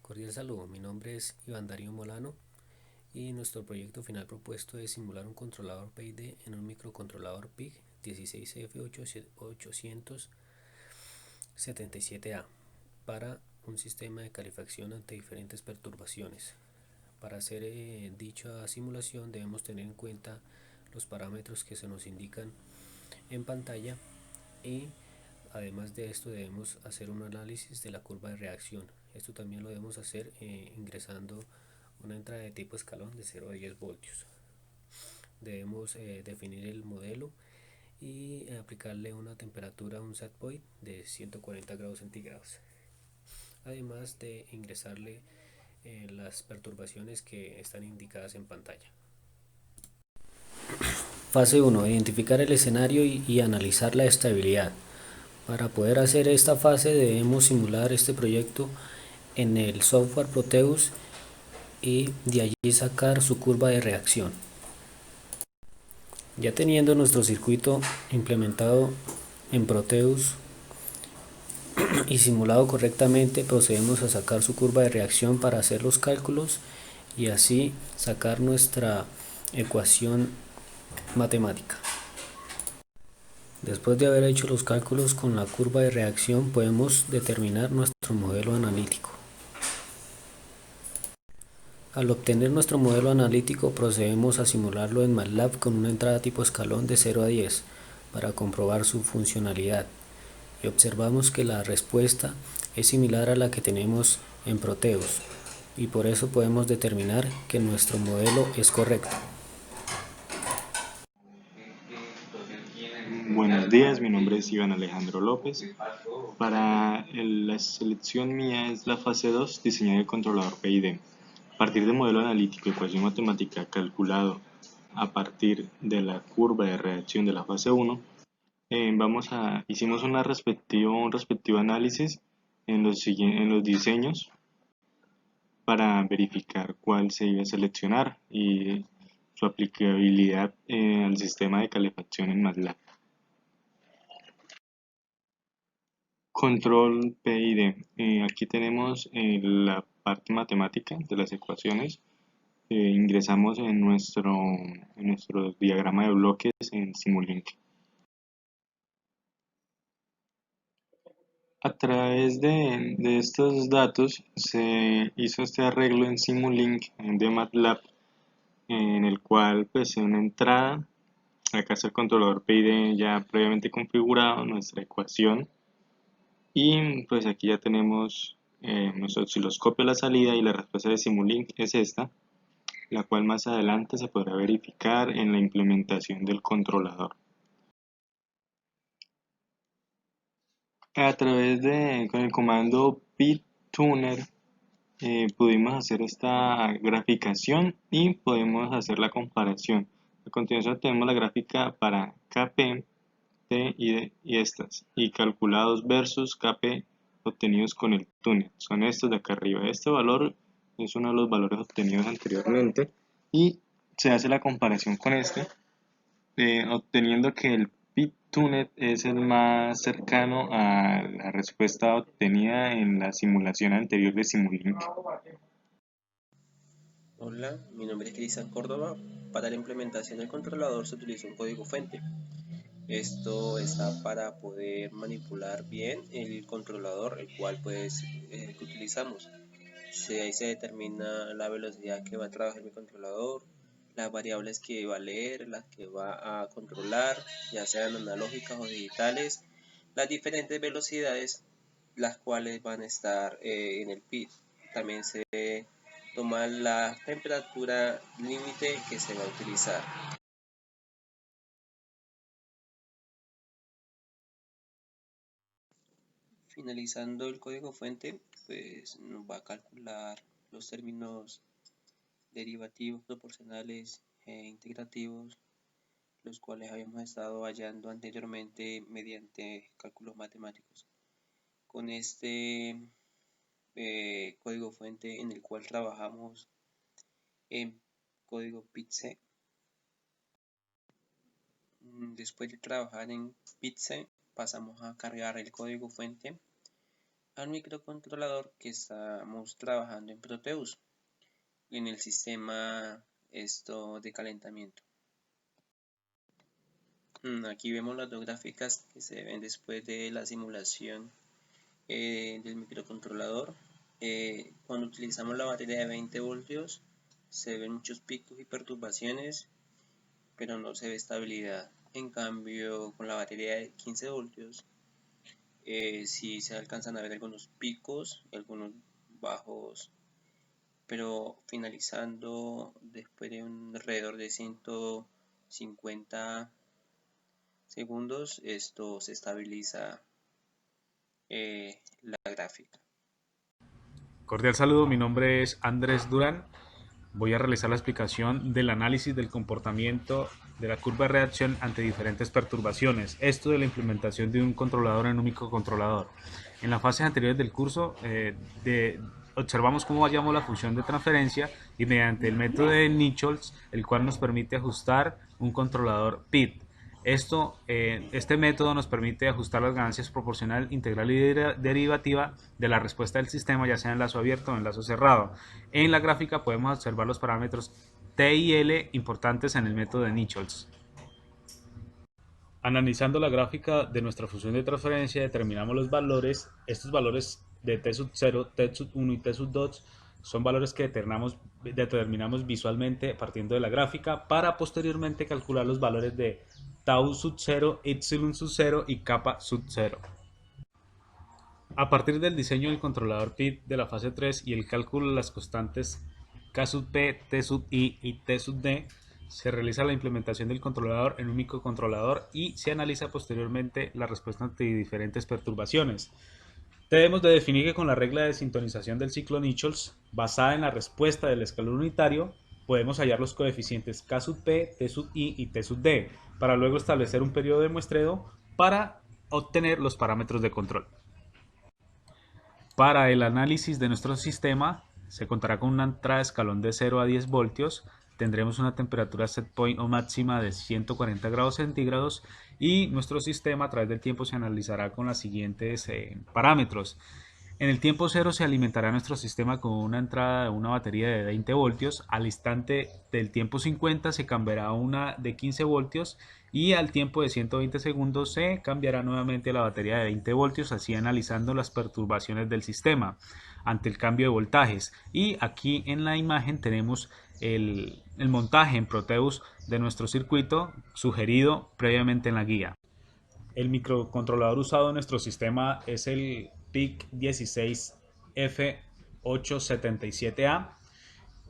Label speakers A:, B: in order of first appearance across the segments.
A: Cordial saludo, mi nombre es Iván Darío Molano y nuestro proyecto final propuesto es simular un controlador PID en un microcontrolador PIC 16F877A para un sistema de calefacción ante diferentes perturbaciones. Para hacer dicha simulación debemos tener en cuenta los parámetros que se nos indican en pantalla y además de esto debemos hacer un análisis de la curva de reacción. Esto también lo debemos hacer ingresando una entrada de tipo escalón de 0 a 10 voltios. Debemos definir el modelo y aplicarle una temperatura, un set point de 140 grados centígrados. Además de ingresarle las perturbaciones que están indicadas en pantalla. Fase 1. Identificar el escenario y analizar la estabilidad. Para poder hacer esta fase debemos simular este proyecto en el software Proteus y de allí sacar su curva de reacción. Ya teniendo nuestro circuito implementado en Proteus y simulado correctamente, procedemos a sacar su curva de reacción para hacer los cálculos y así sacar nuestra ecuación matemática. Después de haber hecho los cálculos con la curva de reacción, podemos determinar nuestro modelo analítico. Al obtener nuestro modelo analítico, procedemos a simularlo en MATLAB con una entrada tipo escalón de 0 a 10 para comprobar su funcionalidad. Y observamos que la respuesta es similar a la que tenemos en Proteus y por eso podemos determinar que nuestro modelo es correcto.
B: Buenos días, mi nombre es Iván Alejandro López. La selección mía es la fase 2, diseñar el controlador PID. A partir del modelo analítico, ecuación matemática calculado a partir de la curva de reacción de la fase 1, hicimos un respectivo análisis en los diseños para verificar cuál se iba a seleccionar y su aplicabilidad al sistema de calefacción en MATLAB. Control PID. Aquí tenemos la parte matemática de las ecuaciones. Ingresamos en nuestro diagrama de bloques en Simulink. A través de estos datos se hizo este arreglo en Simulink de MATLAB, en el cual pues en una entrada, acá está el controlador PID ya previamente configurado, nuestra ecuación, y pues aquí ya tenemos nuestro osciloscopio a la salida, y la respuesta de Simulink es esta, la cual más adelante se podrá verificar en la implementación del controlador. Con el comando pittuner pudimos hacer esta graficación y podemos hacer la comparación. A continuación tenemos la gráfica para KP, T y estas, y calculados versus KP obtenidos con el túnel. Son estos de acá arriba. Este valor es uno de los valores obtenidos anteriormente y se hace la comparación con este, obteniendo que el PitTunet es el más cercano a la respuesta obtenida en la simulación anterior de Simulink.
C: Hola, mi nombre es Cristian Córdoba. Para la implementación del controlador se utiliza un código fuente. Esto está para poder manipular bien el controlador, el cual que utilizamos. Ahí se determina la velocidad que va a trabajar mi controlador, las variables que va a leer, las que va a controlar, ya sean analógicas o digitales, las diferentes velocidades, las cuales van a estar en el PID. También se toma la temperatura límite que se va a utilizar. Finalizando el código fuente, pues nos va a calcular los términos derivativos, proporcionales e integrativos, los cuales habíamos estado hallando anteriormente mediante cálculos matemáticos. Con este código fuente en el cual trabajamos en código PIT-C. Después de trabajar en PIT-C, pasamos a cargar el código fuente al microcontrolador que estamos trabajando en Proteus, en el sistema de calentamiento. Aquí vemos las dos gráficas que se ven después de la simulación del microcontrolador. Cuando utilizamos la batería de 20 voltios se ven muchos picos y perturbaciones, pero no se ve estabilidad. En cambio, con la batería de 15 voltios sí se alcanzan a ver algunos picos y algunos bajos, pero finalizando después de alrededor de 150 segundos esto se estabiliza la gráfica.
D: Cordial saludo, mi nombre es Andrés Durán. Voy a realizar la explicación del análisis del comportamiento de la curva de reacción ante diferentes perturbaciones. Esto de la implementación de un controlador en un microcontrolador. En las fases anteriores del curso observamos cómo hallamos la función de transferencia y mediante el método de Nichols, el cual nos permite ajustar un controlador PID. Este método nos permite ajustar las ganancias proporcional, integral y derivativa de la respuesta del sistema, ya sea en lazo abierto o en lazo cerrado. En la gráfica podemos observar los parámetros T y L importantes en el método de Nichols. Analizando la gráfica de nuestra función de transferencia, determinamos los valores. Estos valores de T sub 0, T sub 1 y T sub 2 son valores que determinamos visualmente partiendo de la gráfica para posteriormente calcular los valores de tau sub 0, epsilon sub 0 y kappa sub 0. A partir del diseño del controlador PID de la fase 3 y el cálculo de las constantes K sub P, T sub I y T sub D, se realiza la implementación del controlador en un microcontrolador y se analiza posteriormente la respuesta ante diferentes perturbaciones. Debemos de definir que con la regla de sintonización del ciclo Nichols, basada en la respuesta del escalón unitario, podemos hallar los coeficientes K sub P, T sub I y T sub D, para luego establecer un periodo de muestreo para obtener los parámetros de control. Para el análisis de nuestro sistema, se contará con una entrada de escalón de 0 a 10 voltios, tendremos una temperatura set point o máxima de 140 grados centígrados y nuestro sistema a través del tiempo se analizará con los siguientes parámetros. En el tiempo 0 se alimentará nuestro sistema con una entrada de una batería de 20 voltios, al instante del tiempo 50 se cambiará a una de 15 voltios y al tiempo de 120 segundos se cambiará nuevamente a la batería de 20 voltios, así analizando las perturbaciones del sistema ante el cambio de voltajes. Y aquí en la imagen tenemos el montaje en Proteus de nuestro circuito sugerido previamente en la guía. El microcontrolador usado en nuestro sistema es el PIC16F877A,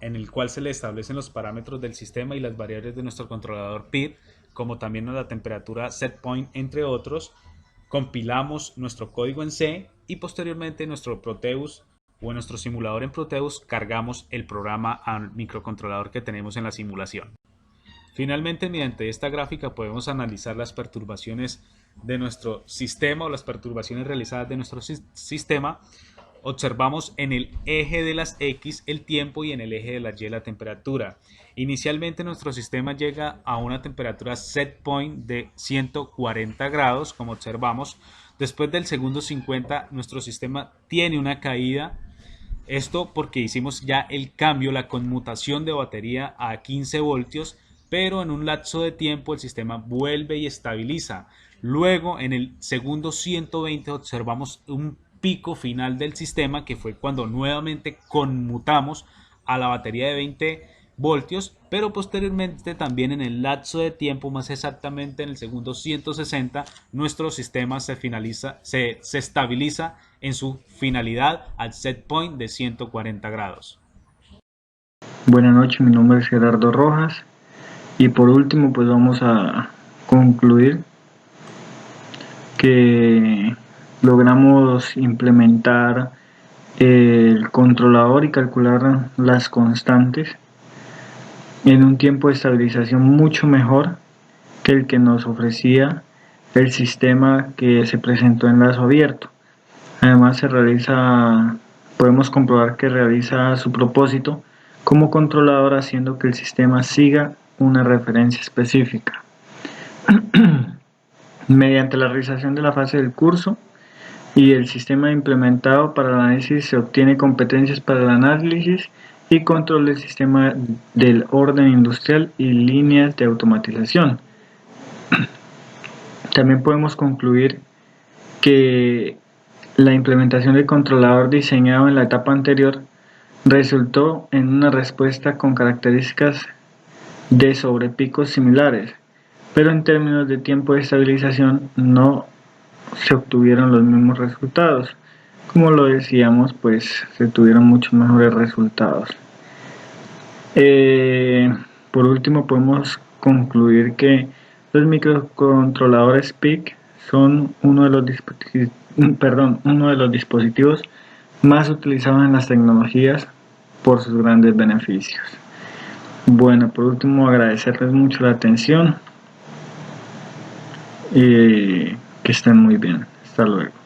D: en el cual se le establecen los parámetros del sistema y las variables de nuestro controlador PID, como también la temperatura setpoint, entre otros. Compilamos nuestro código en C y posteriormente en nuestro Proteus o en nuestro simulador en Proteus cargamos el programa al microcontrolador que tenemos en la simulación. Finalmente, mediante esta gráfica podemos analizar las perturbaciones de nuestro sistema o las perturbaciones realizadas de nuestro sistema. Observamos en el eje de las X el tiempo y en el eje de las Y la temperatura. Inicialmente nuestro sistema llega a una temperatura set point de 140 grados, como observamos. Después del segundo 50 nuestro sistema tiene una caída. Esto porque hicimos ya el cambio, la conmutación de batería a 15 voltios, pero en un lapso de tiempo el sistema vuelve y estabiliza. Luego en el segundo 120 observamos un pico final del sistema, que fue cuando nuevamente conmutamos a la batería de 20 voltios, pero posteriormente también en el lapso de tiempo, más exactamente en el segundo 160, nuestro sistema se estabiliza en su finalidad al set point de 140 grados.
E: Buenas noches, mi nombre es Gerardo Rojas y por último pues vamos a concluir que logramos implementar el controlador y calcular las constantes en un tiempo de estabilización mucho mejor que el que nos ofrecía el sistema que se presentó en lazo abierto. Además podemos comprobar que realiza su propósito como controlador, haciendo que el sistema siga una referencia específica. Mediante la realización de la fase del curso, y el sistema implementado para el análisis se obtiene competencias para el análisis y control del sistema del orden industrial y líneas de automatización. También podemos concluir que la implementación del controlador diseñado en la etapa anterior resultó en una respuesta con características de sobrepicos similares, pero en términos de tiempo de estabilización no se obtuvieron los mismos resultados. Como lo decíamos, pues se tuvieron muchos mejores resultados. Por último, podemos concluir que los microcontroladores PIC son uno de los dispositivos más utilizados en las tecnologías por sus grandes beneficios. Bueno, por último, agradecerles mucho la atención y que estén muy bien. Hasta luego.